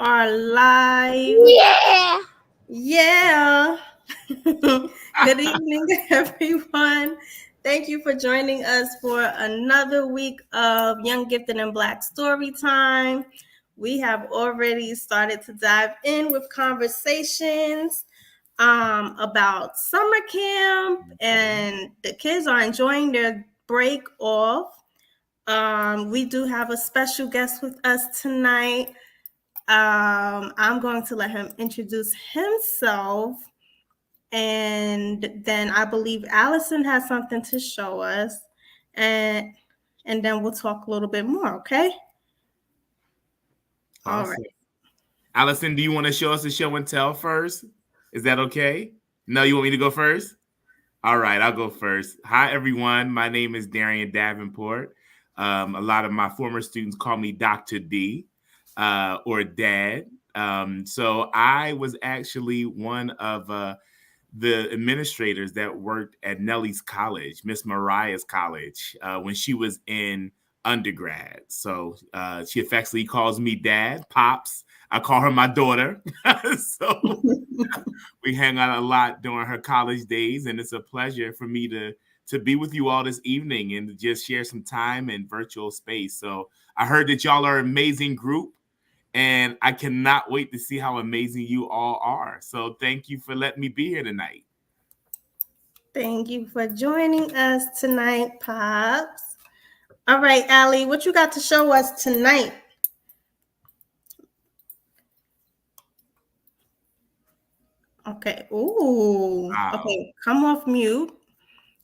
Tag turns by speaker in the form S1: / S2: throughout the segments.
S1: are live.
S2: Yeah.
S1: Yeah. Good evening, everyone. Thank you for joining us for another week of Young, Gifted, and Black Storytime. We have already started to dive in with conversations about summer camp, and the kids are enjoying their break off. We do have a special guest with us tonight. I'm going to let him introduce himself, and then I believe Allison has something to show us, and then we'll talk a little bit more. Okay.
S3: Awesome.
S1: All right.
S3: Allison, do you want to show us a show and tell first? Is that okay? No, you want me to go first? All right, I'll go first. Hi, everyone. My name is Darrien Davenport. A lot of my former students call me Dr. D or Dad. So I was actually one of the administrators that worked at Nellie's college, Miss Mariah's college, when she was in undergrad. So she affectionately calls me Dad, Pops. I call her my daughter. So we hang out a lot during her college days, and it's a pleasure for me to be with you all this evening and to just share some time in virtual space. So I heard that y'all are an amazing group, and I cannot wait to see how amazing you all are. So thank you for letting me be here tonight.
S1: Thank you for joining us tonight, Pops. All right, Allie, what you got to show us tonight? Okay. Ooh.
S3: Wow.
S1: Okay. Come off mute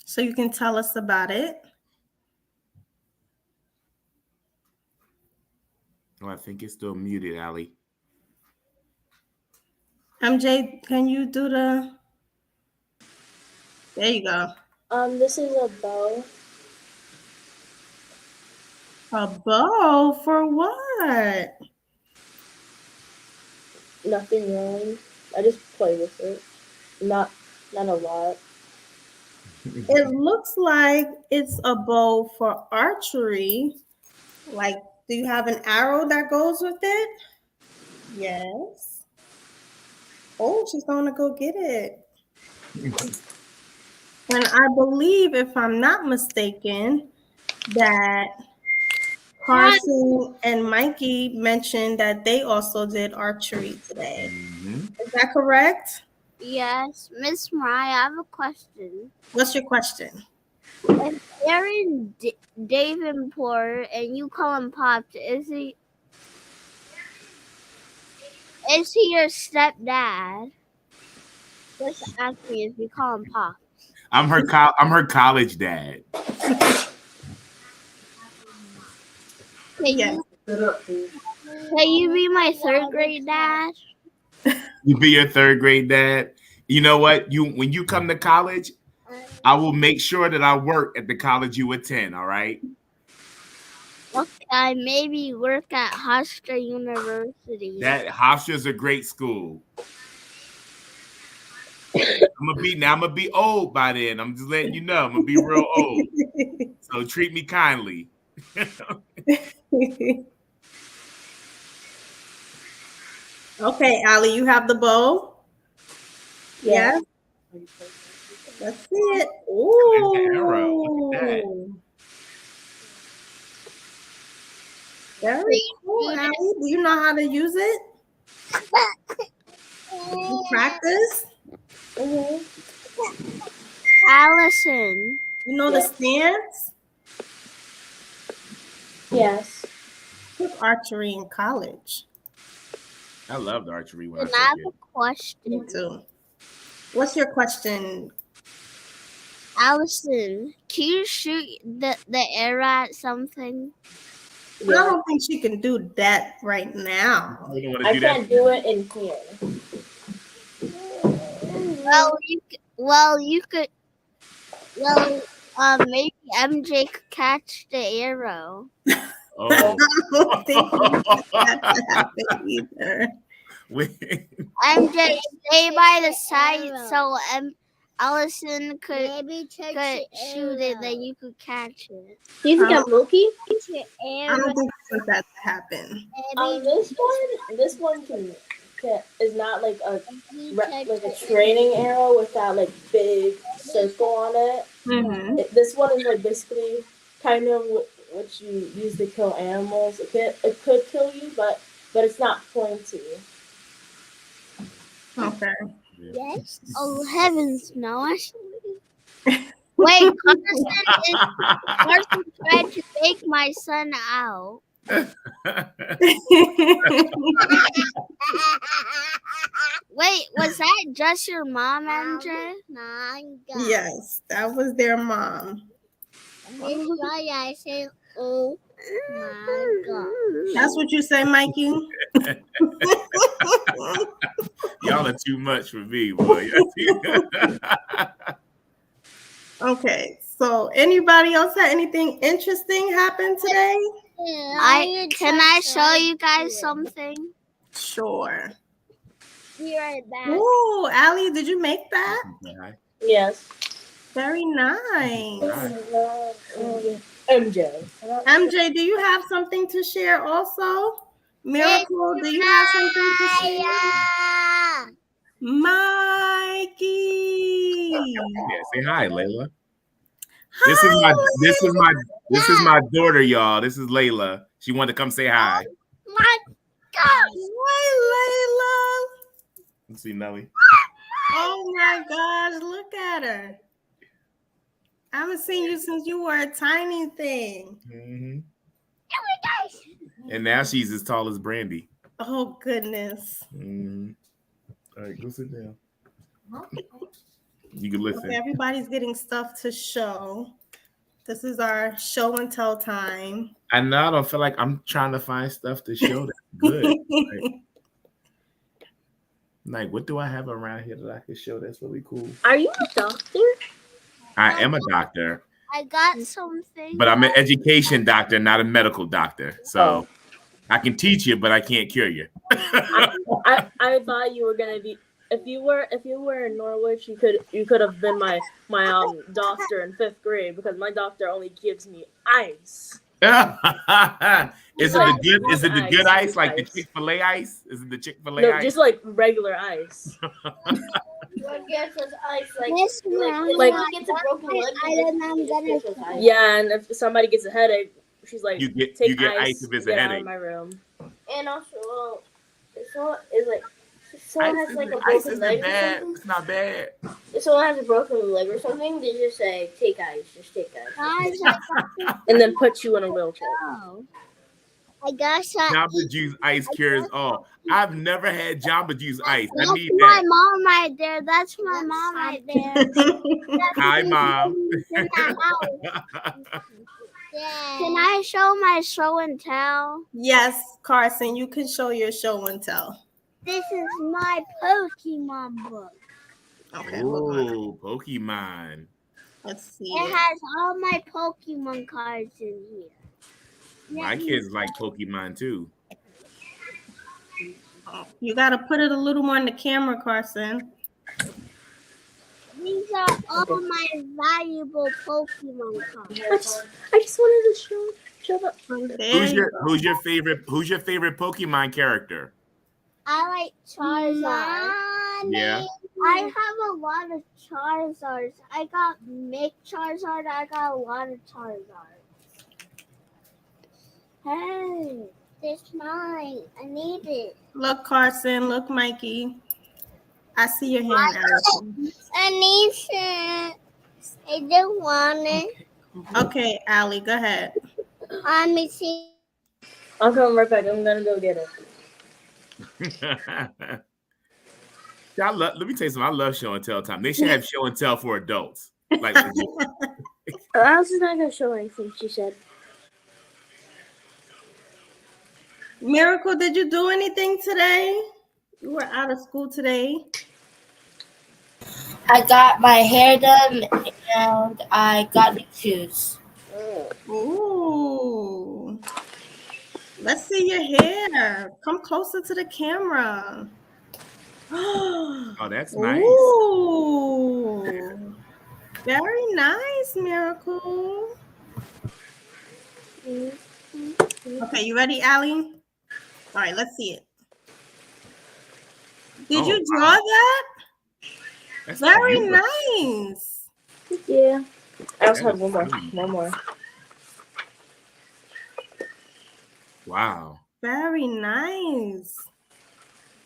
S1: so you can tell us about it.
S3: Oh, I think it's still muted, Allie.
S1: MJ, can you do the... There you go.
S2: This is a bow.
S1: A bow for what?
S2: Nothing wrong. I just play with it. Not a lot.
S1: It looks like it's a bow for archery. Like, do you have an arrow that goes with it? Yes. Oh, she's going to go get it. And I believe, if I'm not mistaken, that Carson and Mikey mentioned that they also did archery today.
S3: Mm-hmm.
S1: Is that correct?
S4: Yes, Miss Mariah, I have a question.
S1: What's your question?
S4: If Darrien Davenport and you call him Pops, is he your stepdad? Just ask me if you call him Pops.
S3: I'm her college dad.
S1: Yes.
S4: Can you be my third grade dad?
S3: You be your third grade dad. You know what? When you come to college, I will make sure that I work at the college you attend. All right.
S4: Okay, maybe work at Hofstra University.
S3: That Hofstra's a great school. I'm gonna be old by then. I'm just letting you know. I'm gonna be real old. So treat me kindly.
S1: Okay, Allie, you have the bow?
S2: Yeah.
S1: Let's see it. Ooh.
S3: There's the arrow. Look at that.
S1: Very cool, Allie. Do you know how to use it? You practice?
S2: Mm-hmm.
S4: Allison.
S1: You know the stance?
S2: Yes.
S1: Took archery in college.
S3: I loved archery when
S4: And
S3: I
S4: I have
S3: took
S4: a
S3: it.
S4: question.
S1: Me too. What's your question?
S4: Allison, can you shoot the arrow at something?
S1: I don't think she can do that right now.
S2: I can't do it in here.
S4: You could. Maybe MJ could catch the arrow.
S3: Oh.
S1: I don't think that happen either.
S4: MJ, stay by the side so Allison could shoot it, then you could catch it.
S2: Do you think I'm Loki?
S1: I don't think I want that to happen.
S2: This one is not like a training arrow with that like big circle on it.
S1: Mm-hmm.
S2: This one is like basically kind of what you use to kill animals. It could kill you, but it's not pointy.
S1: Okay.
S4: Yes. Oh heavens, no! Wait, Carson tried to take my son out. Wait, was that just your mom, MJ?
S1: Yes, that was their mom.
S4: That's why I said, oh my God.
S1: That's what you say, Mikey?
S3: Y'all are too much for me, boy.
S1: Okay, so anybody else had anything interesting happen today?
S4: Can I show you guys something?
S1: Sure.
S4: Be right back.
S1: Ooh, Allie, did you make that?
S2: Yes.
S1: Very nice.
S2: MJ.
S1: MJ, do you have something to share also? Miracle, do you have something to share? Mikey.
S3: Yeah, say hi, Layla.
S1: Hi,
S3: This is my daughter, y'all. This is Layla. She wanted to come say hi.
S4: My gosh.
S1: Hi, Layla.
S3: Let's see Nelly.
S1: Oh my gosh, look at her. I haven't seen you since you were a tiny thing.
S3: Mm-hmm. And now she's as tall as Brandy.
S1: Oh goodness.
S3: Mm-hmm. All right, go sit down. You can listen.
S1: Okay, everybody's getting stuff to show. This is our show and tell time.
S3: I know I don't feel like I'm trying to find stuff to show that's good. Like, what do I have around here that I can show that's really cool?
S2: Are you a doctor?
S3: I am a doctor.
S4: I got something.
S3: But I'm an education doctor, not a medical doctor. So I can teach you, but I can't cure you.
S2: I thought you were gonna be. If you were in Norwich, you could have been my doctor in 5th grade, because my doctor only gives me ice.
S3: Is it the good ice, like the Chick-fil-A ice? Is it the Chick-fil-A ice?
S2: No, just like regular ice.
S5: What gets us ice?
S2: Like
S5: gets a broken leg.
S2: Yeah, and if somebody gets a headache, she's like,
S3: you get ice if it's a
S2: get
S3: headache.
S2: out of my room.
S5: And also, someone is like, someone has like a
S3: ice
S5: broken
S3: isn't
S5: leg or
S3: bad.
S5: something.
S3: It's not bad.
S5: If someone has a broken leg or something, they just say, take ice. Just take ice.
S2: And then put you in a wheelchair.
S4: I guess
S3: Jamba Juice ice cures all. I've never had Jamba Juice ice. I need
S4: my
S3: that.
S4: mom right there. That's my mom right there.
S3: Hi, Mom.
S4: Can I show my show and tell?
S1: Yes, Carson, you can show your show and tell.
S4: This is my Pokemon book.
S1: Okay, hold on.
S3: Oh, Pokemon.
S1: Let's see.
S4: It has all my Pokemon cards in here.
S3: My kids like Pokemon too.
S1: You got to put it a little more in the camera, Carson.
S4: These are all my valuable Pokemon cards.
S2: I just wanted to show that.
S3: Who's your favorite Pokemon character?
S4: I like Charizard.
S3: Yeah.
S4: I have a lot of Charizards. I got Make Charizard. I got a lot of Charizard. Hey, this is mine. I need it.
S1: Look, Carson. Look, Mikey. I see your hand, Allison.
S4: I need it. I don't want it.
S1: Okay, Allie, go ahead.
S4: Let me see.
S2: I'll come right back. I'm gonna go get it.
S3: Let me tell you something. I love show and tell time. They should have show and tell for adults. Like,
S2: Allison's not gonna show anything, she said.
S1: Miracle, did you do anything today? You were out of school today.
S5: I got my hair done and I got new shoes.
S1: Ooh. Let's see your hair. Come closer to the camera.
S3: Oh, that's nice.
S1: Ooh. Very nice, Miracle. Okay, you ready, Allie? All right, let's see it. Did you draw that?
S3: That's
S1: Very
S3: beautiful.
S1: nice.
S2: Yeah. I also
S3: That
S2: have
S3: is
S2: one more.
S3: sweet.
S2: One more.
S3: Wow.
S1: Very nice.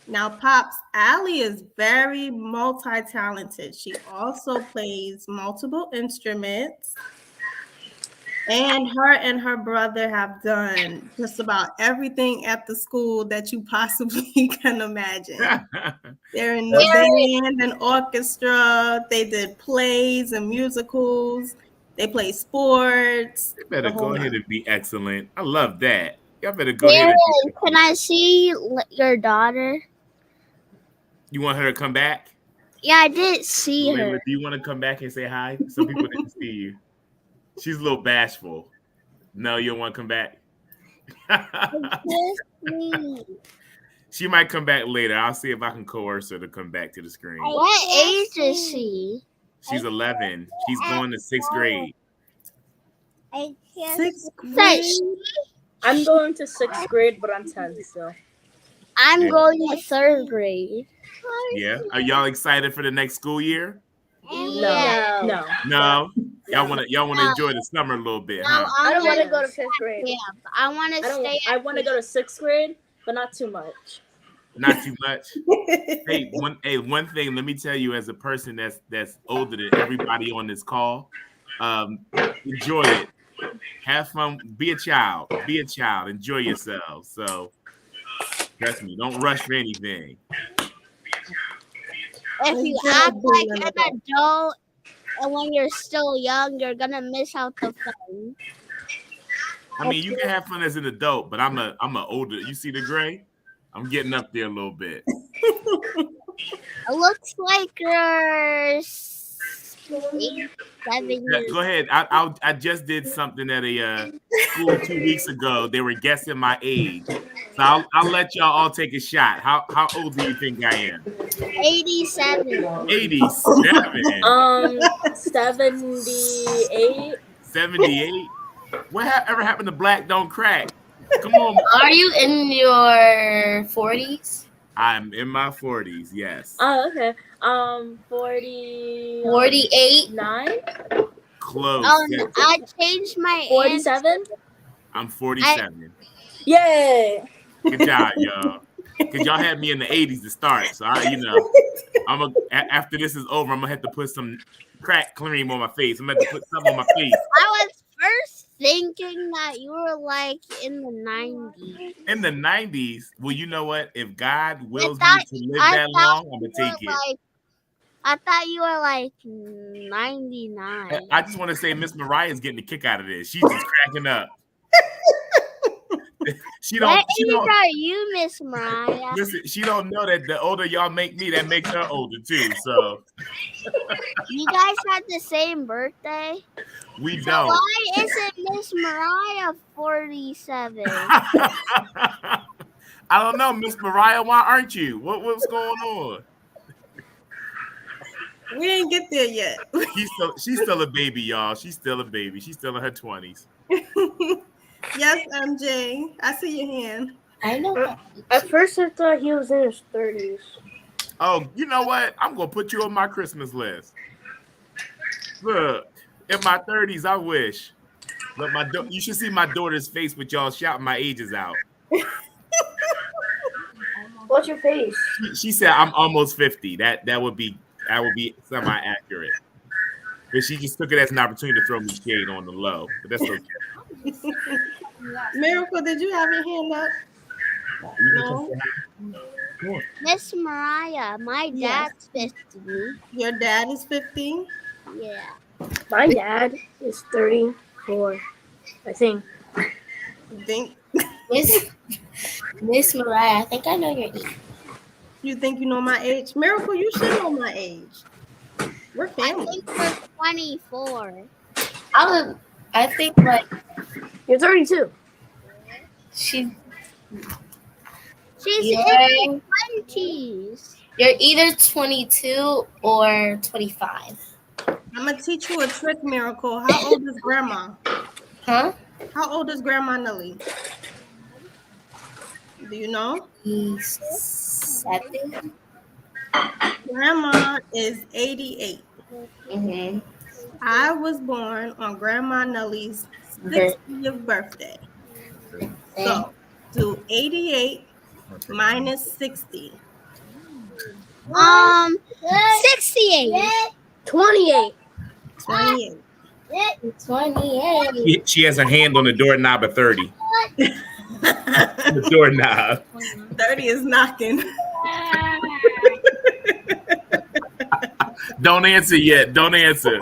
S1: Now, Pops, Allie is very multi-talented. She also plays multiple instruments. And her brother have done just about everything at the school that you possibly can imagine. They're in the band and orchestra. They did plays and musicals. They play sports.
S3: You better
S1: The
S3: go
S1: whole
S3: ahead
S1: nine.
S3: and be excellent. I love that. Y'all better go ahead
S4: Darren,
S3: and be
S4: can
S3: excellent.
S4: I see your daughter?
S3: You want her to come back?
S4: Yeah, I did see
S3: Layla,
S4: her.
S3: do you want to come back and say hi? Some people didn't see you. She's a little bashful. No, you don't want to come back? She might come back later. I'll see if I can coerce her to come back to the screen.
S4: What age is she?
S3: She's 11. She's going to 6th grade.
S1: Sixth grade.
S2: I'm going to 6th grade, but I'm 10 still.
S4: I'm going to 3rd grade.
S3: Yeah. Are y'all excited for the next school year?
S2: No.
S3: No. Y'all want to enjoy the summer a little bit, huh?
S5: I don't want to go to 5th grade.
S4: I want to stay.
S2: I want to go to 6th grade, but not too much.
S3: Not too much. Hey, one thing. Let me tell you, as a person that's older than everybody on this call, enjoy it. Have fun. Be a child. Be a child. Enjoy yourself. So, trust me. Don't rush for anything.
S4: If you act like an adult and when you're still young, you're gonna miss out the fun.
S3: I mean, you can have fun as an adult, but I'm a older. You see the gray? I'm getting up there a little bit.
S4: It looks like you're 8, 7 years.
S3: Go ahead. I just did something at a school 2 weeks ago. They were guessing my age, so I'll let y'all all take a shot. How old do you think I am?
S4: 87.
S3: 87.
S2: 78.
S3: 78. What ever happened to Black Don't Crack? Come on.
S6: Are you in your 40s?
S3: I'm in my 40s. Yes.
S2: Oh, okay. 40.
S6: 48?
S2: 9.
S3: Close.
S4: I changed my
S2: 47.
S3: I'm 47.
S2: Yay!
S3: Good job, y'all. Because y'all had me in the 80s to start. So, after this is over, I'm going to have to put some crack cream on my face. I'm going to have to put something on my face.
S4: I was first thinking that you were like in the 90s.
S3: In the 90s? Well, you know what? If God wills me to live that long, I'm going to take it.
S4: I thought you were like 99.
S3: I just want to say Miss Mariah's getting a kick out of this. She's just cracking up.
S4: What age are you, Miss Mariah?
S3: Listen, she don't know that the older y'all make me, that makes her older too. So
S4: you guys had the same birthday?
S3: We
S4: so
S3: don't.
S4: Why isn't Miss Mariah 47?
S3: I don't know, Miss Mariah. Why aren't you? What's going on?
S1: We didn't get there yet.
S3: She's still a baby, y'all. She's still a baby. She's still in her 20s.
S1: Yes, MJ. I see your hand.
S6: I know.
S5: At first, I thought he was in his 30s.
S3: Oh, you know what? I'm going to put you on my Christmas list. Look, in my 30s, I wish. Look, you should see my daughter's face with y'all shouting my ages out.
S5: What's your face?
S3: She said I'm almost 50. That would be semi-accurate. But she just took it as an opportunity to throw me shade on the low. But that's okay.
S1: Miracle, did you have your hand up? No.
S4: Miss Mariah, my dad's 50.
S1: Your dad is 50?
S4: Yeah.
S5: My dad is 34, I think.
S1: You think?
S6: Miss Mariah, I think I know your age.
S1: You think you know my age? Miracle, you should know my age. We're family.
S4: I think we're 24.
S6: I think like
S5: You're 32.
S4: She's in
S6: Yeah.
S4: her 20s.
S6: You're either 22 or 25.
S1: I'm gonna teach you a trick, Miracle. How old is Grandma?
S6: Huh?
S1: How old is Grandma Nelly? Do you know?
S6: He's 7.
S1: Grandma is 88.
S6: Mm-hmm.
S1: I was born on Grandma Nelly's 60th birthday. So do 88 minus 60.
S4: 68.
S2: 28.
S1: 28.
S6: 28.
S3: She has her hand on the doorknob of 30. The doorknob.
S1: 30 is knocking.
S3: Don't answer yet. Don't answer.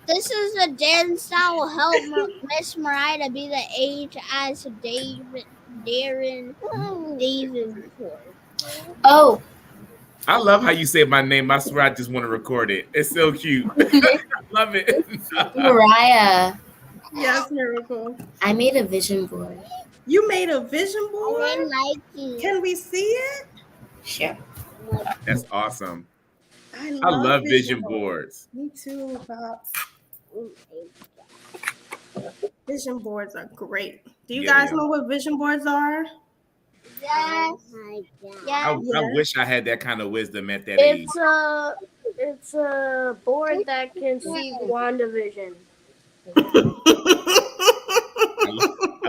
S4: This is a dance that will help Miss Mariah to be the age as Darrien Davenport.
S6: Oh,
S3: I love how you say my name. I swear I just want to record it. It's so cute. I love it.
S6: Mariah.
S1: Yes, Miracle.
S6: I made a vision board.
S1: You made a vision
S4: I
S1: board?
S4: like it.
S1: Can we see it?
S6: Sure.
S3: That's awesome.
S1: I
S3: I love vision boards.
S1: Me too, Pops. Vision boards are great. Do you guys know what vision boards are?
S4: Yes.
S3: I
S1: Yeah.
S3: wish I had that kind of wisdom at that age.
S2: It's a board that can see WandaVision.
S3: I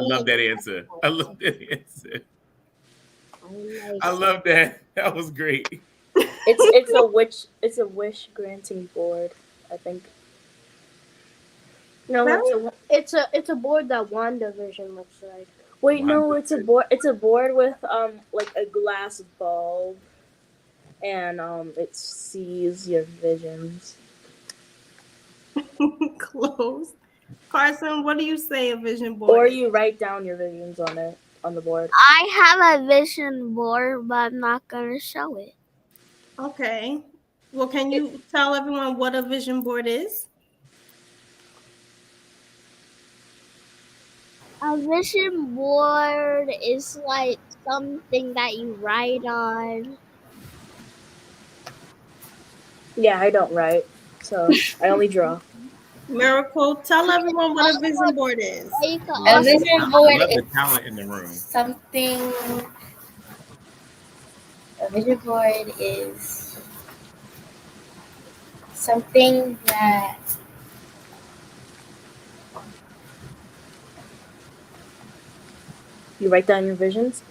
S3: love that answer. I love that answer. I love that. That was great.
S2: It's a wish granting board, I think. No, it's a board that WandaVision looks like. Wait, no, it's a board with like a glass bulb, and it sees your visions.
S1: Close. Carson, what do you say a vision board?
S2: Or you write down your visions on the board.
S4: I have a vision board, but I'm not going to show it.
S1: Okay. Well, can you tell everyone what a vision board is?
S4: A vision board is like something that you write on.
S2: Yeah, I don't write, so I only draw.
S1: Miracle, tell everyone what a vision board is.
S6: A vision board
S3: I love the
S6: is
S3: talent in the room.
S6: something. A vision board is something that
S2: You write down your visions?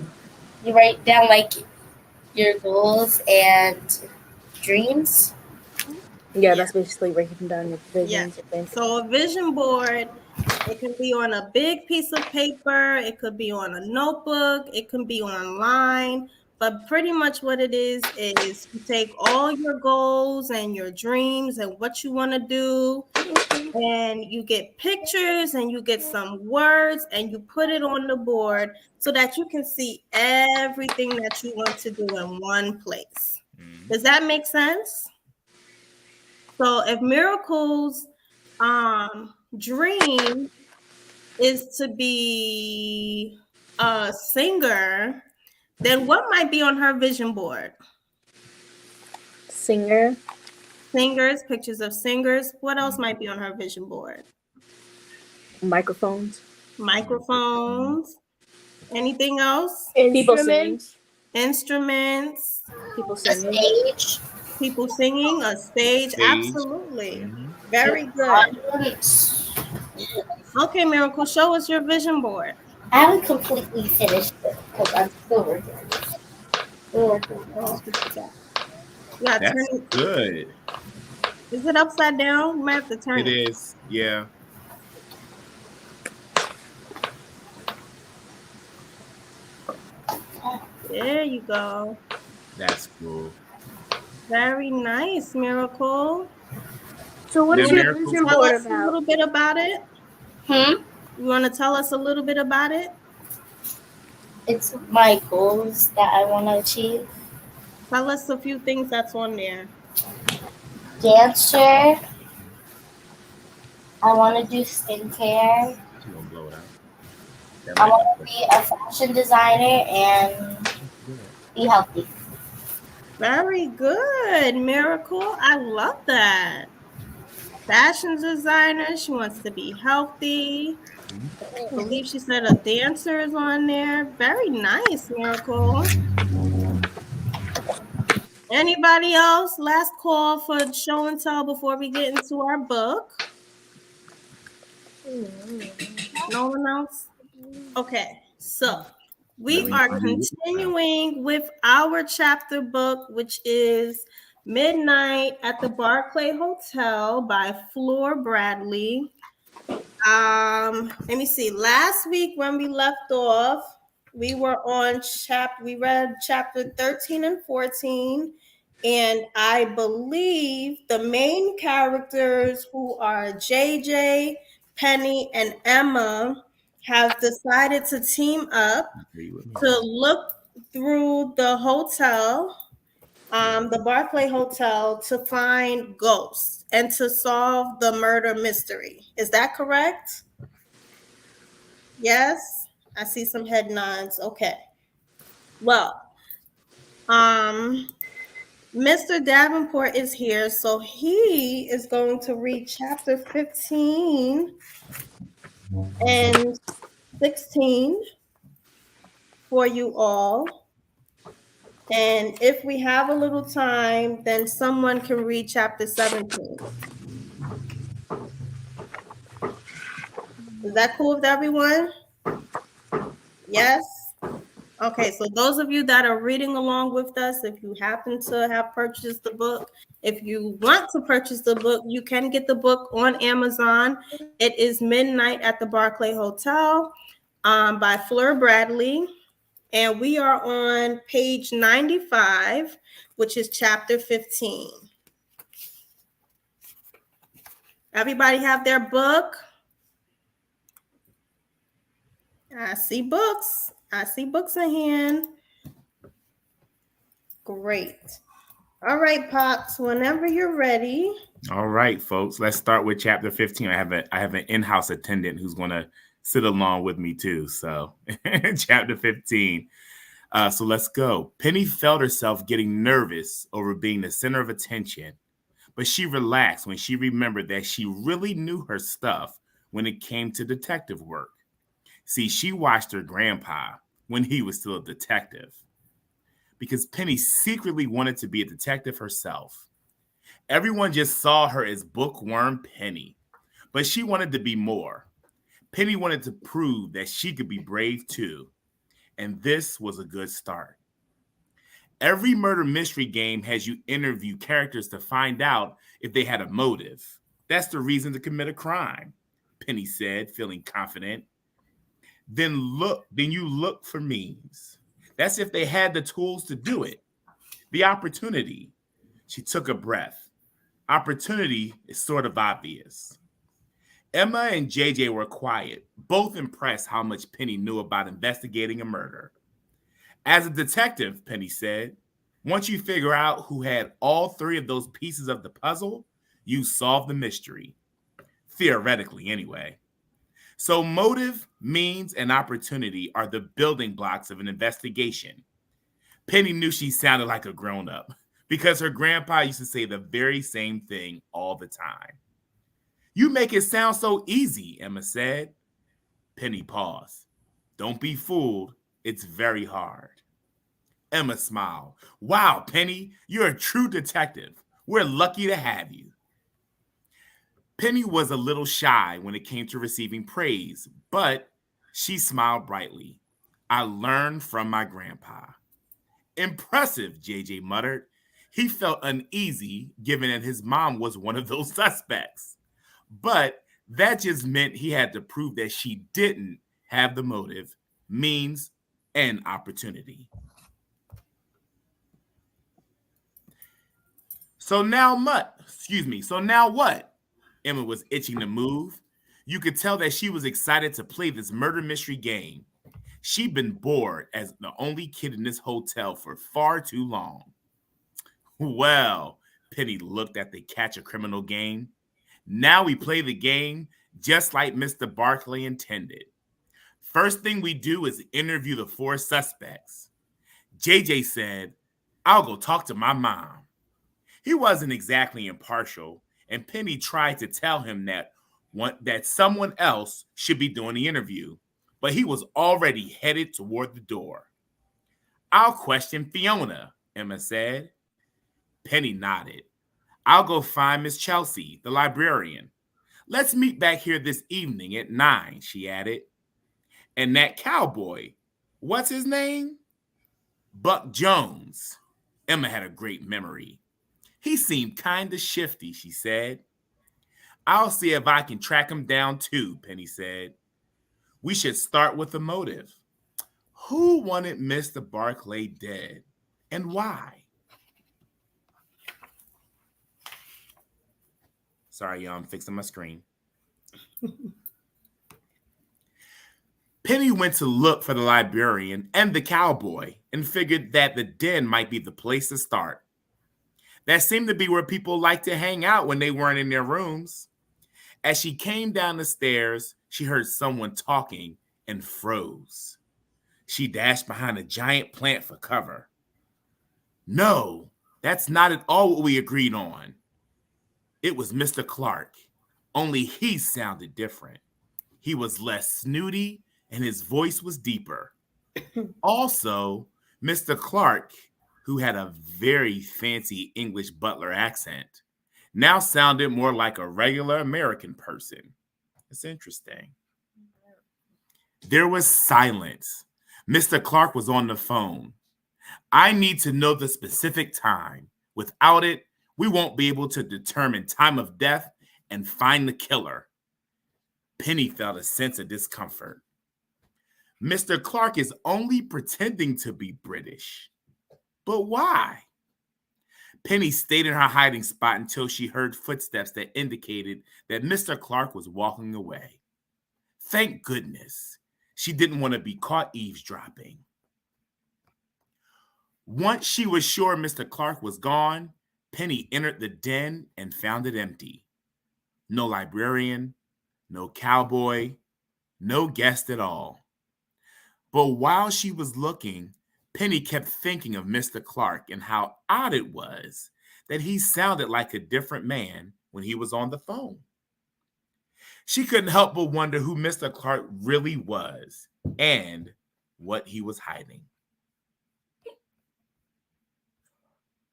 S6: you write down, like your goals and dreams.
S2: Yeah, that's basically writing down your visions.
S1: Yeah.
S2: I think.
S1: So a vision board, it can be on a big piece of paper, it could be on a notebook, it can be online, but pretty much what it is you take all your goals and your dreams and what you want to do, and you get pictures and you get some words and you put it on the board so that you can see everything that you want to do in one place. Does that make sense? So if Miracle's dream is to be a singer, then what might be on her vision board?
S2: Singers,
S1: Pictures of singers. What else might be on her vision board?
S2: microphones.
S1: Anything else?
S2: Instruments.
S1: People
S6: A
S1: singing.
S6: stage.
S1: People singing, a stage. Absolutely.
S3: Mm-hmm.
S1: Very good. Okay, Miracle, show us your vision board.
S6: I haven't completely finished it because I'm still working on it.
S1: Yeah,
S3: That's good.
S1: Is it upside down? You might have to turn it.
S3: It is. Yeah.
S1: There you go.
S3: That's cool.
S1: Very nice, Miracle.
S2: So what is your
S3: Miracles.
S2: vision
S1: Tell
S2: board
S1: us a
S2: about?
S1: little bit about it. You want to tell us a little bit about it?
S6: It's my goals that I want to achieve.
S1: Tell us a few things that's on there.
S6: Dancer. I want to do skincare.
S3: She's gonna blow it out.
S6: I want to be a fashion designer and be healthy.
S1: Very good, Miracle. I love that. Fashion designer. She wants to be healthy. I believe she said a dancer is on there. Very nice, Miracle. Anybody else? Last call for show and tell before we get into our book. No one else? Okay, so we are continuing with our chapter book, which is Midnight at the Barclay Hotel by Fleur Bradley. Let me see. Last week when we left off, we were on we read chapter 13 and 14. And I believe the main characters, who are JJ, Penny, and Emma, have decided to team up to look through the hotel, the Barclay Hotel, to find ghosts and to solve the murder mystery. Is that correct? Yes? I see some head nods. Okay. Well, Mr. Davenport is here, so he is going to read chapter 15 and 16 for you all. And if we have a little time, then someone can read chapter 17. Is that cool with everyone? Yes? Okay, so those of you that are reading along with us, if you happen to have purchased the book, if you want to purchase the book, you can get the book on Amazon. It is Midnight at the Barclay Hotel by Fleur Bradley. And we are on page 95, which is chapter 15. Everybody have their book? I see books. I see books in hand. Great. All right, Pops, whenever you're ready.
S3: All right, folks, let's start with chapter 15. I have an in-house attendant who's going to sit along with me too. So chapter 15. So let's go. Penny felt herself getting nervous over being the center of attention, but she relaxed when she remembered that she really knew her stuff when it came to detective work. See, she watched her grandpa when he was still a detective, because Penny secretly wanted to be a detective herself. Everyone just saw her as bookworm Penny, but she wanted to be more. Penny wanted to prove that she could be brave too, and this was a good start. Every murder mystery game has you interview characters to find out if they had a motive. That's the reason to commit a crime, Penny said, feeling confident. Then you look for means. That's if they had the tools to do it. The opportunity. She took a breath. Opportunity is sort of obvious. Emma and JJ were quiet, both impressed how much Penny knew about investigating a murder. As a detective, Penny said, once you figure out who had all three of those pieces of the puzzle, you solve the mystery. Theoretically, anyway. So motive, means, and opportunity are the building blocks of an investigation. Penny knew she sounded like a grown-up because her grandpa used to say the very same thing all the time. You make it sound so easy, Emma said. Penny paused. Don't be fooled. It's very hard. Emma smiled. Wow, Penny, you're a true detective. We're lucky to have you. Penny was a little shy when it came to receiving praise, but she smiled brightly. I learned from my grandpa. Impressive, JJ muttered. He felt uneasy given that his mom was one of those suspects. But that just meant he had to prove that she didn't have the motive, means, and opportunity. So now what? Emma was itching to move. You could tell that she was excited to play this murder mystery game. She'd been bored as the only kid in this hotel for far too long. Well, Penny looked at the catch a criminal game. Now we play the game just like Mr. Barclay intended. First thing we do is interview the four suspects. JJ said, "I'll go talk to my mom." He wasn't exactly impartial, and Penny tried to tell him that someone else should be doing the interview, but he was already headed toward the door. "I'll question Fiona," Emma said. Penny nodded. "I'll go find Miss Chelsea, the librarian. Let's meet back here this evening at 9, she added. "And that cowboy, what's his name?" "Buck Jones." Emma had a great memory. "He seemed kind of shifty," she said. "I'll see if I can track him down too," Penny said. "We should start with the motive. Who wanted Mr. Barclay dead, and why?" Sorry, y'all, I'm fixing my screen. Penny went to look for the librarian and the cowboy and figured that the den might be the place to start. That seemed to be where people liked to hang out when they weren't in their rooms. As she came down the stairs, she heard someone talking and froze. She dashed behind a giant plant for cover. "No, that's not at all what we agreed on." It was Mr. Clark, only he sounded different. He was less snooty and his voice was deeper. Also, Mr. Clark, who had a very fancy English butler accent, now sounded more like a regular American person. It's interesting. There was silence. Mr. Clark was on the phone. "I need to know the specific time. Without it, we won't be able to determine time of death and find the killer." Penny felt a sense of discomfort. Mr. Clark is only pretending to be British. But why? Penny stayed in her hiding spot until she heard footsteps that indicated that Mr. Clark was walking away. Thank goodness. She didn't want to be caught eavesdropping. Once she was sure Mr. Clark was gone, Penny entered the den and found it empty. No librarian, no cowboy, no guest at all. But while she was looking, Penny kept thinking of Mr. Clark and how odd it was that he sounded like a different man when he was on the phone. She couldn't help but wonder who Mr. Clark really was and what he was hiding.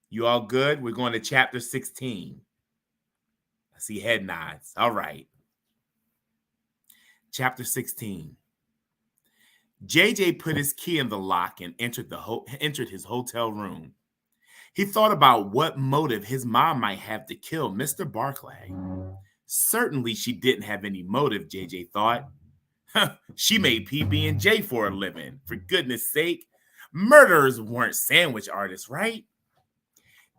S3: You all good? We're going to chapter 16. I see head nods. All right. Chapter 16. JJ put his key in the lock and entered his hotel room. He thought about what motive his mom might have to kill Mr. Barclay. Certainly she didn't have any motive, JJ thought. She made PB&J for a living. For goodness sake, murderers weren't sandwich artists, right?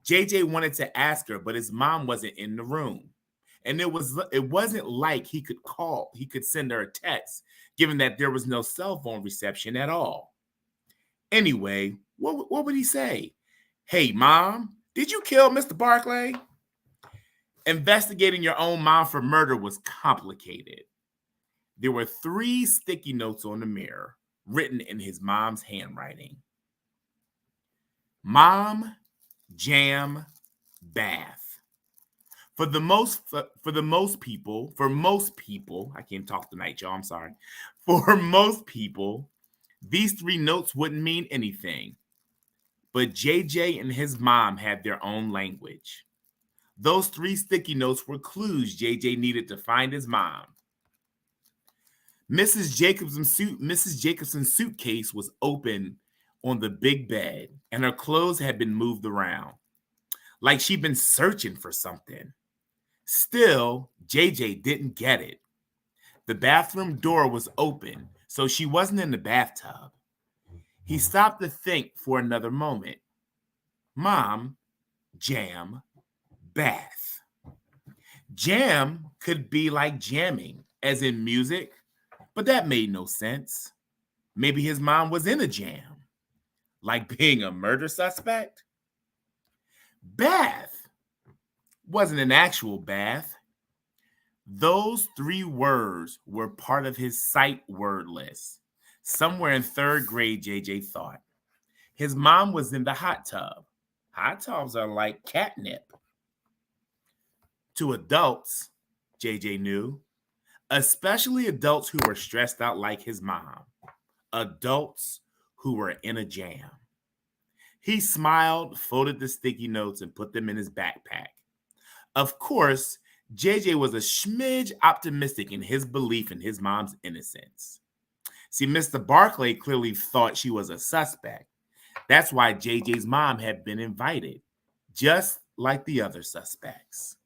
S3: JJ wanted to ask her, but his mom wasn't in the room. And it wasn't like he could send her a text, given that there was no cell phone reception at all. Anyway, what would he say? "Hey, Mom, did you kill Mr. Barclay?" Investigating your own mom for murder was complicated. There were 3 sticky notes on the mirror, written in his mom's handwriting. Mom, jam, bath. For most people, I can't talk tonight, y'all, I'm sorry. For most people, these 3 notes wouldn't mean anything. But JJ and his mom had their own language. Those 3 sticky notes were clues JJ needed to find his mom. Mrs. Jacobson's suitcase was open on the big bed, and her clothes had been moved around, like she'd been searching for something. Still, JJ didn't get it. The bathroom door was open, so she wasn't in the bathtub. He stopped to think for another moment. Mom, jam, bath. Jam could be like jamming, as in music, but that made no sense. Maybe his mom was in a jam, like being a murder suspect. Bath wasn't an actual bath. Those 3 words were part of his sight word list. Somewhere in 3rd grade, JJ thought. His mom was in the hot tub. Hot tubs are like catnip. To adults, JJ knew, especially adults who were stressed out like his mom, adults who were in a jam. He smiled, folded the sticky notes, and put them in his backpack. Of course, JJ was a smidge optimistic in his belief in his mom's innocence. See, Mr. Barclay clearly thought she was a suspect. That's why JJ's mom had been invited, just like the other suspects.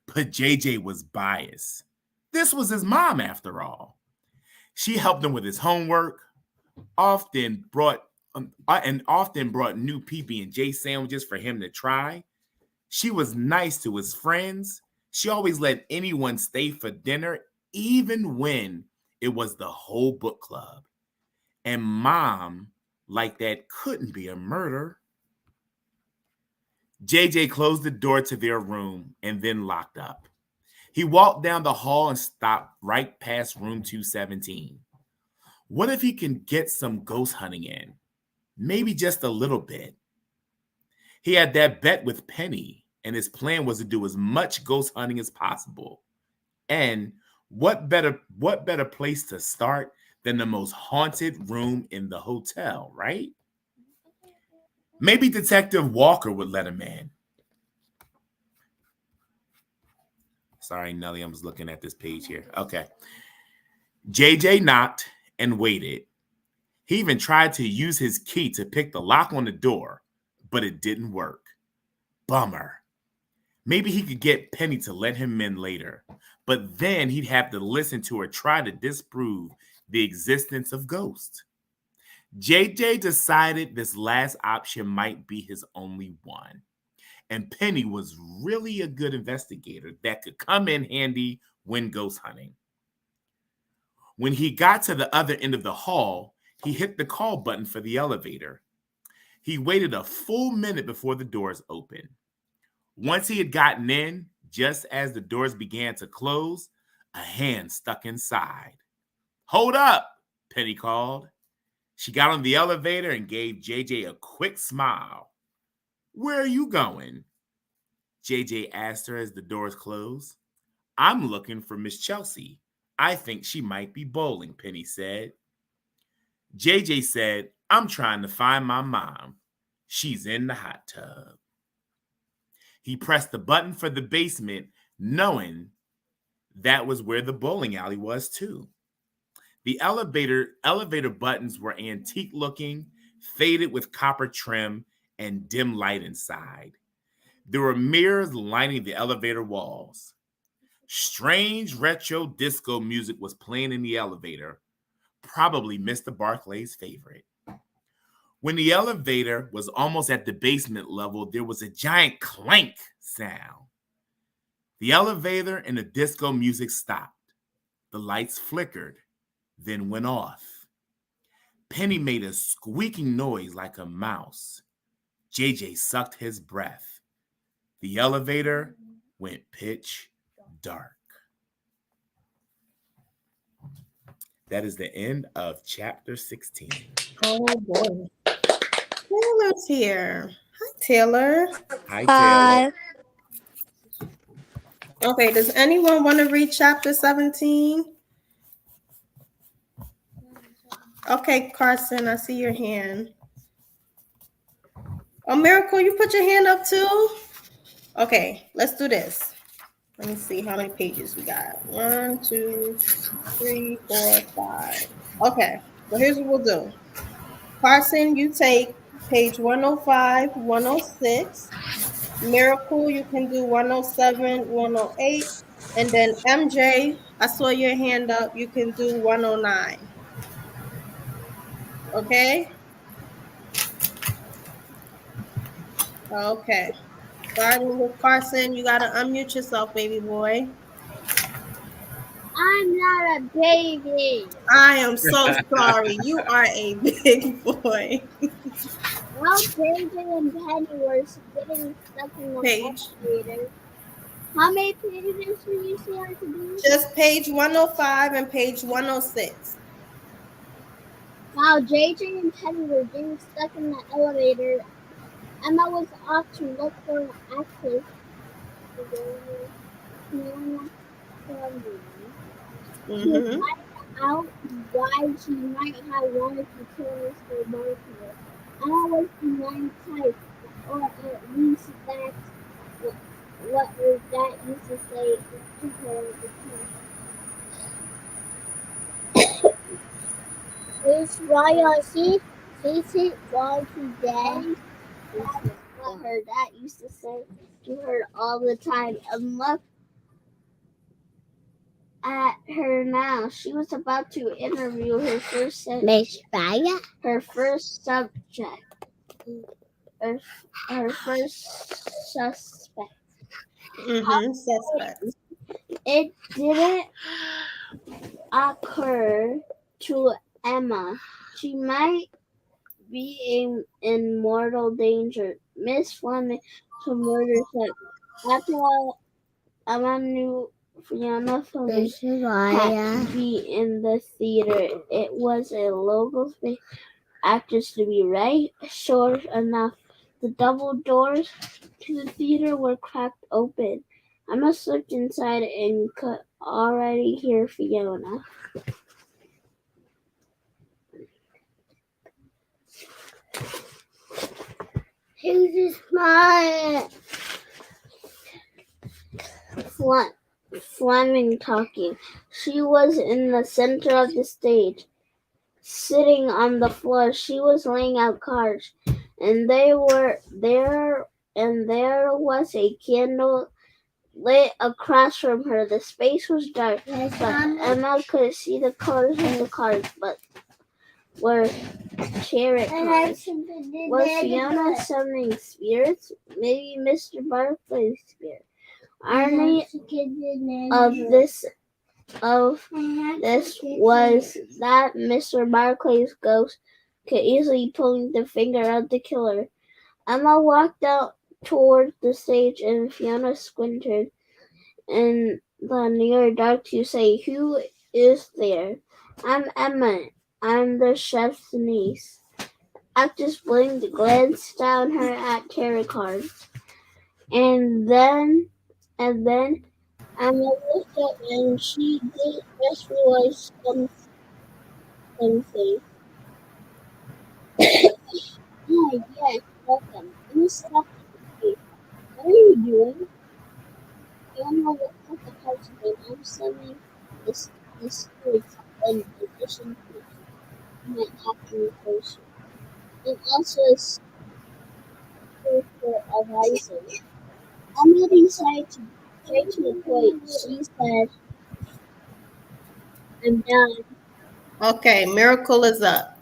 S3: But JJ was biased. This was his mom, after all. She helped him with his homework, often brought new PB&J sandwiches for him to try. She was nice to his friends. She always let anyone stay for dinner, even when it was the whole book club. And Mom, like that couldn't be a murder. JJ closed the door to their room and then locked up. He walked down the hall and stopped right past room 217. What if he can get some ghost hunting in? Maybe just a little bit. He had that bet with Penny, and his plan was to do as much ghost hunting as possible. And what better place to start than the most haunted room in the hotel, right? Maybe Detective Walker would let him in. Sorry, Nelly, I was looking at this page here. Okay. JJ knocked and waited. He even tried to use his key to pick the lock on the door, but it didn't work. Bummer. Maybe he could get Penny to let him in later, but then he'd have to listen to her try to disprove the existence of ghosts. JJ decided this last option might be his only one. And Penny was really a good investigator that could come in handy when ghost hunting. When he got to the other end of the hall, he hit the call button for the elevator. He waited a full minute before the doors opened. Once he had gotten in, just as the doors began to close, a hand stuck inside. "Hold up," Penny called. She got on the elevator and gave JJ a quick smile. "Where are you going?" JJ asked her as the doors closed. "I'm looking for Miss Chelsea. I think she might be bowling," Penny said. JJ said, "I'm trying to find my mom. She's in the hot tub." He pressed the button for the basement, knowing that was where the bowling alley was too. The elevator buttons were antique looking, faded with copper trim and dim light inside. There were mirrors lining the elevator walls. Strange retro disco music was playing in the elevator, probably Mr. Barclay's favorite. When the elevator was almost at the basement level, there was a giant clank sound. The elevator and the disco music stopped. The lights flickered, then went off. Penny made a squeaking noise like a mouse. JJ sucked his breath. The elevator went pitch dark. That is the end of chapter 16.
S1: Oh boy. Taylor's here. Hi, Taylor.
S3: Hi, Taylor.
S1: Okay, does anyone want to read chapter 17? Okay, Carson, I see your hand. Oh, Miracle, you put your hand up too? Okay, let's do this. Let me see how many pages we got. 1, 2, 3, 4, 5. Okay, so here's what we'll do. Carson, you take page 105, 106. Miracle, you can do 107, 108. And then MJ, I saw your hand up. You can do 109. Okay? Okay. Starting with Carson, you got to unmute yourself, baby boy.
S4: I'm not a baby.
S1: I am so sorry. You are a big boy.
S4: Well, JJ and Penny were getting stuck in the elevator. How many pages did you say I could do?
S1: Just page 105 and page 106.
S4: While JJ and Teddy were getting stuck in the elevator, Emma was off to look for an actress, Fiona Crumley, to find out why she might have wanted to kill Mr. Barker. Emma was behind type, or at least that's what her dad used to say to her at the time. It's royalty. See, today. That's what her dad used to say to her all the time. And look at her now. She was about to interview her first Miss Fire? Her first subject. Her first suspect.
S1: Suspect.
S4: It didn't occur to Emma. She might be in mortal danger. Miss Fleming to murder him. After all, Emma knew Fiona Fleming had to be in the theater. It was a local actress to be right. Sure enough, the double doors to the theater were cracked open. Emma slipped inside and could already hear Fiona.
S6: Who's smart?
S4: Fleming talking. She was in the center of the stage, sitting on the floor. She was laying out cards, and they were there. And there was a candle lit across from her. The space was dark, but Emma could see the colors of the cards, but were tarot cards. Was Fiona summoning spirits? Maybe Mr. Barclay's spirit. Irony of this was that Mr. Barclay's ghost could easily point the finger at the killer. Emma walked out toward the stage and Fiona squinted in the near dark to say, "Who is there?" "I'm Emma. I'm the chef's niece." Actress blinked, glanced down her at tarot cards, and then Emma looked up and she just realized something. Yes, welcome. Emma stopped quickly. "What are you doing?" Fiona looked at the cards again. "I'm summoning the spirits in addition to my acting person. And also a spirit for arising." Emma decided to straight to the point. She said, "I'm done."
S1: Okay, Miracle is up.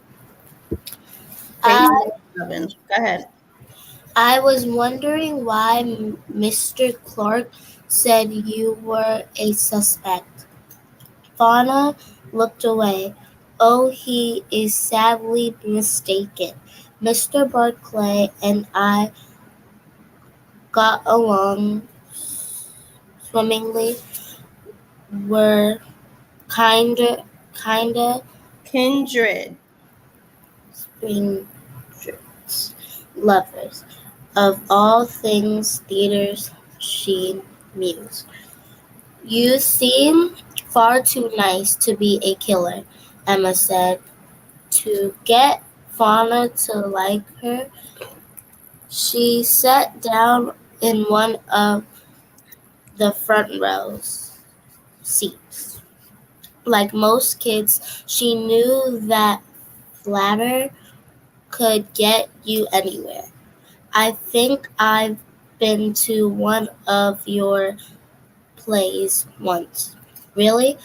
S7: I
S1: Go ahead.
S7: I was wondering why Mr. Clark said you were a suspect. Fauna looked away. Oh, he is sadly mistaken. Mr. Barclay and I got along swimmingly. We're kinda
S1: Kindred.
S7: spring lovers. Of all things theaters, she mused. You seem far too nice to be a killer, Emma said. To get Fauna to like her, she sat down in one of the front row seats. Like most kids, she knew that flatter could get you anywhere. I think I've been to one of your plays once. Really?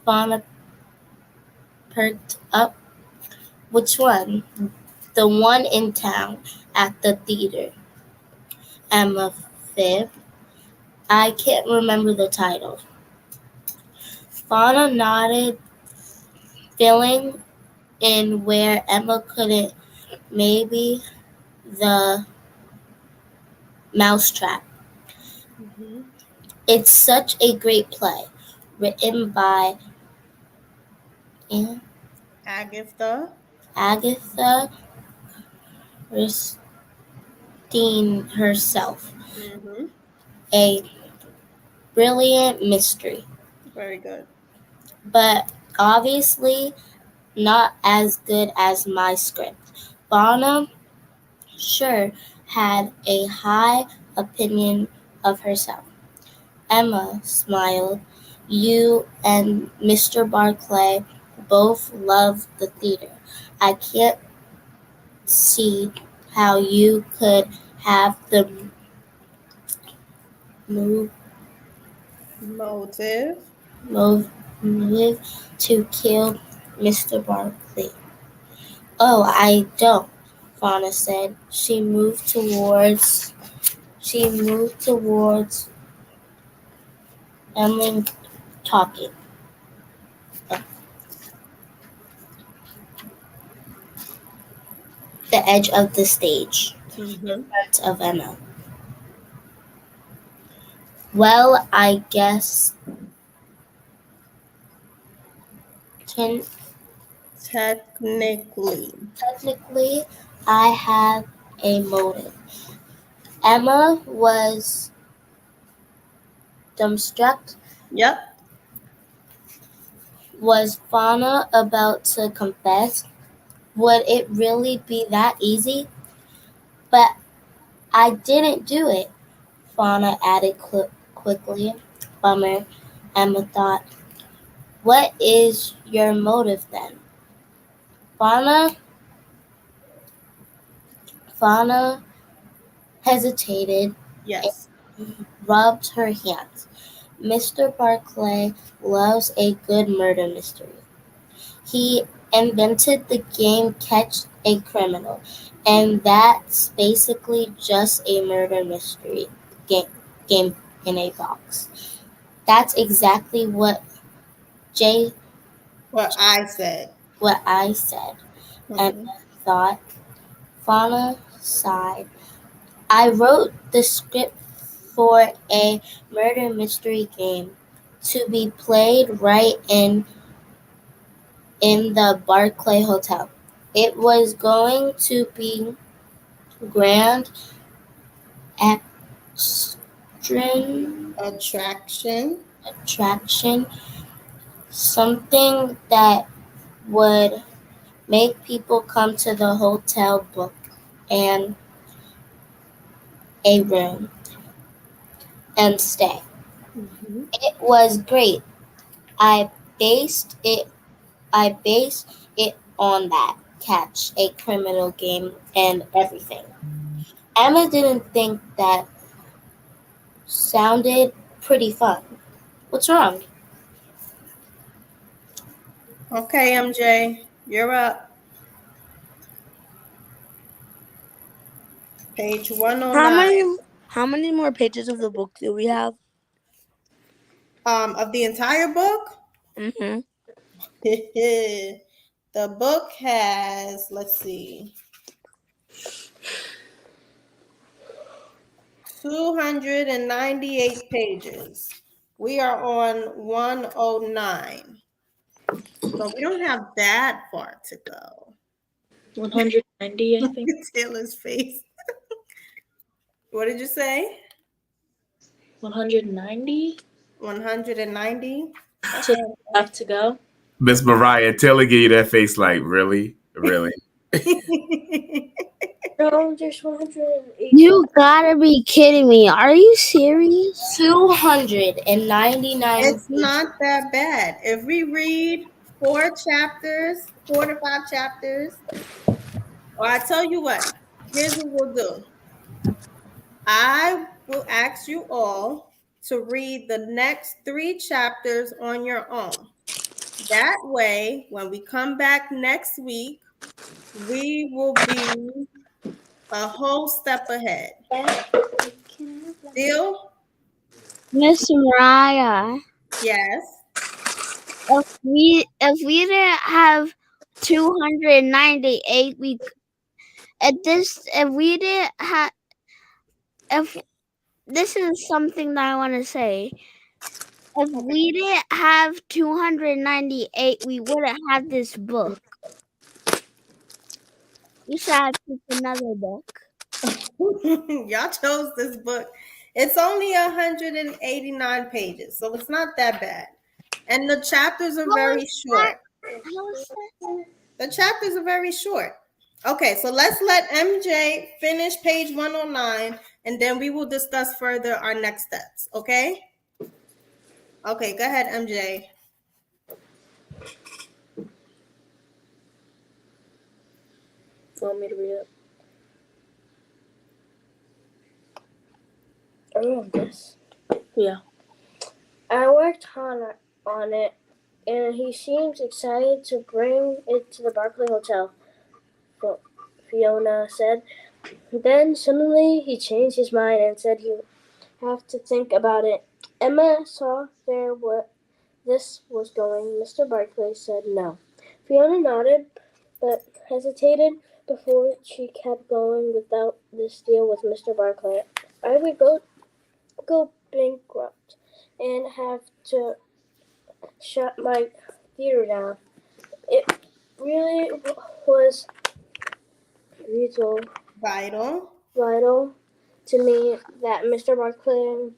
S7: Fauna perked up. Which one? The one in town, at the theater. Emma fibbed. I can't remember the title. Fauna nodded, filling in where Emma couldn't. Maybe the Mousetrap. It's such a great play, written by
S1: Agatha
S7: Agatha Christine herself.
S1: Mm-hmm.
S7: A brilliant mystery,
S1: Very good.
S7: but obviously not as good as my script. Fauna sure had a high opinion of herself. Emma smiled. You and Mr. Barclay both love the theater. I can't see how you could have the move,
S1: Motive.
S7: motive to kill Mr. Barclay. Oh, I don't, Fauna said. She moved towards Emily talking. The edge of the stage.
S1: Mm-hmm.
S7: Parts of Emma. Well, I guess can technically I have a motive. Emma was dumbstruck.
S1: Yep.
S7: Was Fauna about to confess? Would it really be that easy? But I didn't do it, Fauna added quickly. Bummer, Emma thought. What is your motive then? Fauna Fauna hesitated
S1: Yes.
S7: and rubbed her hands. Mr. Barclay loves a good murder mystery. He invented the game Catch a Criminal, and that's basically just a murder mystery game in a box. That's exactly what
S1: What I said.
S7: I said, and
S1: Mm-hmm.
S7: thought. Fauna sighed. I wrote the script for a murder mystery game to be played right in the Barclay Hotel. It was going to be grand
S1: Attraction.
S7: attraction, something that would make people come to the hotel, book and a room and stay.
S1: Mm-hmm.
S7: It was great. I based it I based it on that Catch a Criminal game and everything. Emma didn't think that sounded pretty fun. What's wrong?
S1: Okay, MJ, you're up. Page 109.
S2: How many more pages of the book do we have?
S1: Of the entire book?
S2: Mm-hmm.
S1: The book has, let's see, 298 pages. We are on 109. So we don't have that far to go.
S2: 190, I think.
S1: Taylor's face. What did you say?
S2: 190?
S1: 190?
S2: So left to go.
S3: Miss Mariah, Taylor gave you that face like, really? Really?
S2: No, there's 180.
S4: You gotta be kidding me. Are you serious?
S7: 299
S1: It's not that bad. If we read 4 chapters, 4 to 5 chapters, or I tell you what, here's what we'll do. I will ask you all to read the next 3 chapters on your own. That way, when we come back next week, we will be a whole step ahead. Deal?
S4: Miss Mariah,
S1: Yes.
S4: if we didn't have 298, if we didn't have if this is something that I want to say. If we didn't have 298, we wouldn't have this book. You should have picked another book.
S1: Y'all chose this book. It's only 189 pages, so it's not that bad. And the chapters are very short.
S4: How is that?
S1: The chapters are very short. Okay, so let's let MJ finish page 109, and then we will discuss further our next steps, okay? Okay, go ahead, MJ.
S2: Want me to read it? Oh, this. Yeah. I worked on it, and he seems excited to bring it to the Barclay Hotel, Fiona said. Then suddenly he changed his mind and said he'd have to think about it. Emma saw there what this was going. Mr. Barclay said no. Fiona nodded, but hesitated before she kept going. Without this deal with Mr. Barclay, I would go bankrupt and have to shut my theater down. It really was vital to me that Mr. Barclay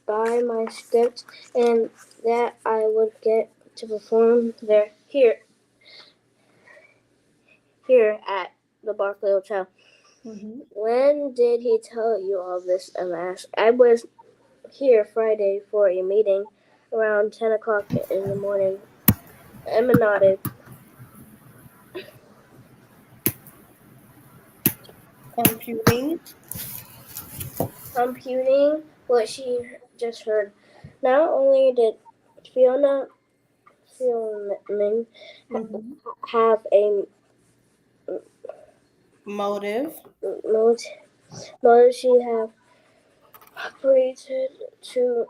S2: buy my script and that I would get to perform here at the Barclay Hotel.
S1: Mm-hmm.
S2: When did he tell you all this? Emma asked. I was here Friday for a meeting around 10 o'clock in the morning. Emma nodded. Computing what she just heard. Not only did Fiona Fielding have a
S1: motive,
S2: she have operated to.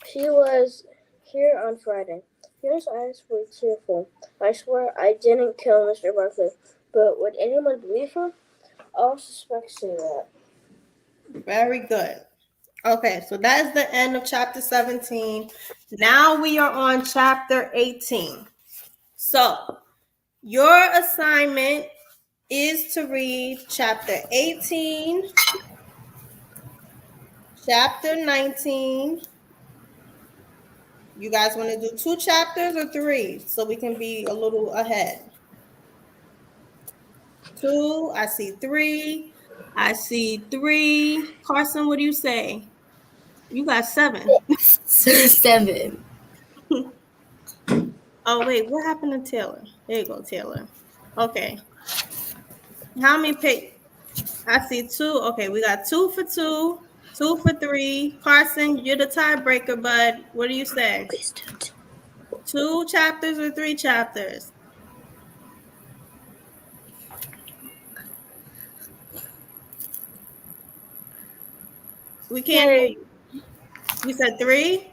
S2: She was here on Friday. Fiona's eyes were tearful. I swear I didn't kill Mr. Barclay, but would anyone believe her? All suspects say that.
S1: Very good. Okay, so that is the end of chapter 17. Now we are on chapter 18. So your assignment is to read chapter 18, chapter 19. You guys want to do 2 chapters or 3 so we can be a little ahead? 2, I see 3. I see 3. Carson, what do you say? You got 7.
S7: 7.
S1: Oh, wait, what happened to Taylor? There you go, Taylor. Okay. How many pick? I see 2. Okay, we got 2 for 2, 2 for 3. Carson, you're the tiebreaker, bud. What do you say? 2 chapters or 3 chapters? We can't hear you. You said 3?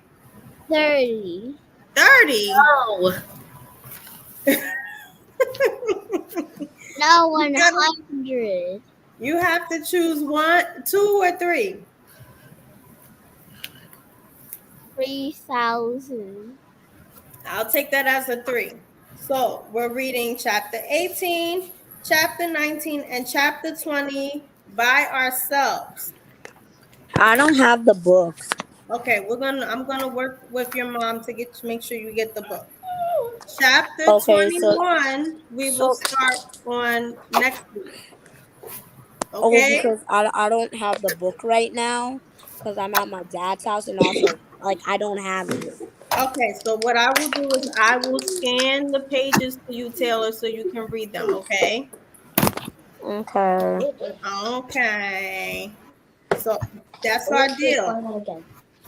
S4: 30.
S1: 30?
S7: No.
S4: No, 100.
S1: You have to choose 1, 2, or 3.
S4: 3,000.
S1: I'll take that as a 3. So we're reading chapter 18, chapter 19, and chapter 20 by ourselves.
S2: I don't have the book.
S1: Okay, I'm gonna work with your mom to make sure you get the book. Chapter 21, we will start on next week. Okay.
S2: Because I don't have the book right now because I'm at my dad's house and also I don't have it.
S1: Okay, so what I will do is I will scan the pages for you, Taylor, so you can read them. Okay.
S2: Okay.
S1: Okay. So that's our deal.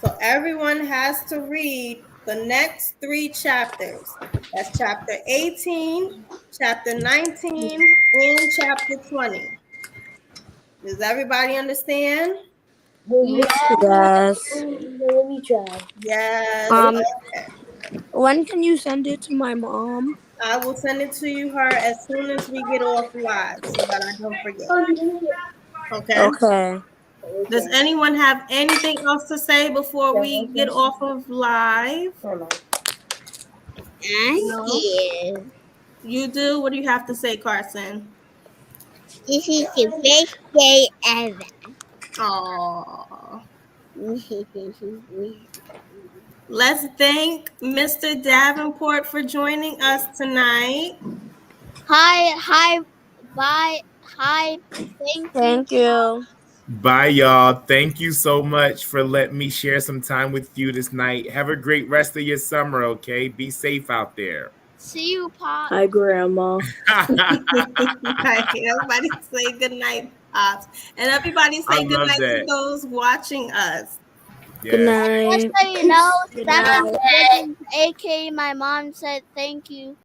S1: So everyone has to read the next 3 chapters. That's chapter 18, chapter 19, and chapter 20. Does everybody understand?
S2: Yes.
S5: Let me try.
S1: Yes.
S2: Okay. When can you send it to my mom?
S1: I will send it to her as soon as we get off live so that I don't forget. Okay.
S2: Okay.
S1: Does anyone have anything else to say before we get off of live? No.
S4: Yeah.
S1: You do? What do you have to say, Carson?
S4: This is the best day ever.
S1: Oh. Let's thank Mr. Davenport for joining us tonight.
S4: Hi, bye, hi,
S2: Thank you.
S3: Bye, y'all. Thank you so much for letting me share some time with you this night. Have a great rest of your summer, okay? Be safe out there.
S4: See you, Pop.
S2: Hi, Grandma.
S1: Right. Everybody say good night, Pops. And everybody
S3: I
S1: say good
S3: love
S1: night to
S3: that.
S1: those watching us.
S2: Good
S3: Yes.
S2: night.
S4: Just so you know,
S2: Good
S4: Stephen
S2: night.
S4: Gibbons, aka my mom, said thank you.